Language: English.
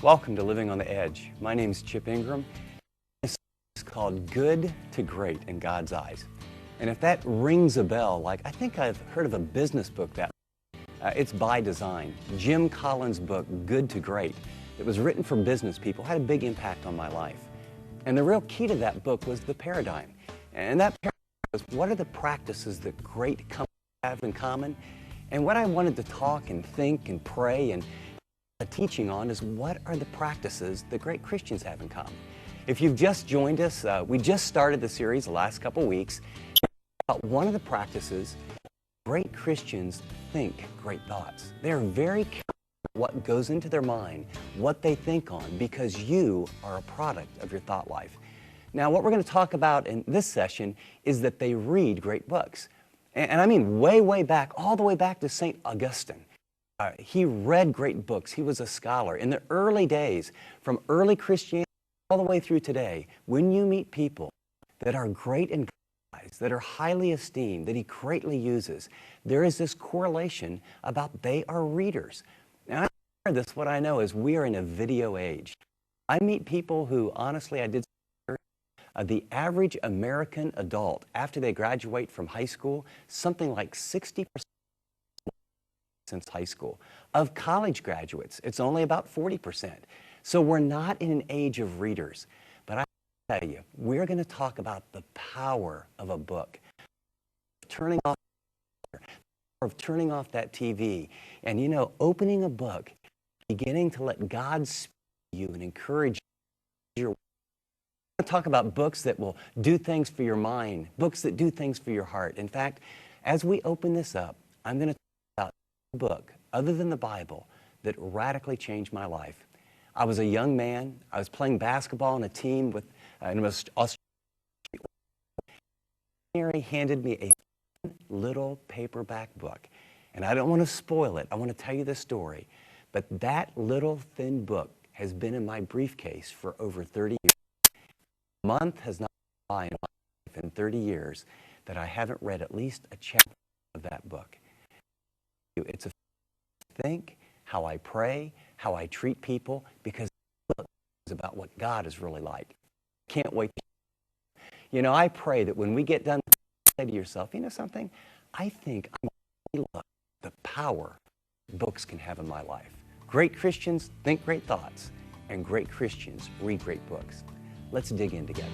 Welcome to Living on the Edge. My name is Chip Ingram. This is called Good to Great in God's Eyes. And if that rings a bell, like I think I've heard of a business book that it's by design. Jim Collins' book, Good to Great, that was written for business people, had a big impact on my life. And the real key to that book was the paradigm. And that paradigm was, what are the practices that great companies have in common? And what I wanted to talk and think and pray and teaching on is, what are the practices that great Christians have in common? If you've just joined us, we just started the series the last couple weeks about one of the practices. Great Christians think great thoughts. They're very careful what goes into their mind, what they think on, because you are a product of your thought life. Now, what we're going to talk about in this session is that they read great books. And I mean way back, all the way back to St. Augustine. He read great books. He was a scholar. In the early days, from early Christianity all the way through today, when you meet people that are great in God's eyes, that are highly esteemed, that he greatly uses, there is this correlation about they are readers. Now, I share this, what I know is we are in a video age. I meet people who, honestly, I did the average American adult, after they graduate from high school, something like 60% since high school. Of college graduates, it's only about 40%. So we're not in an age of readers. But I tell you, we're going to talk about the power of a book. Turning off that TV and, opening a book, beginning to let God speak to you and encourage you. We're going to talk about books that will do things for your mind, books that do things for your heart. In fact, as we open this up, I'm going to book other than the Bible that radically changed my life. I was a young man. I was playing basketball on a team with an Australian. He handed me a little paperback book, and I don't want to spoil it. I want to tell you the story, but that little thin book has been in my briefcase for over 30 years. A month has not gone by in my life in 30 years that I haven't read at least a chapter of that book. It's a think, how I pray, how I treat people, because it's about what God is really like. Can't wait. I pray that when we get done, say to yourself, something? I think I'm going to love the power books can have in my life. Great Christians think great thoughts, and great Christians read great books. Let's dig in together.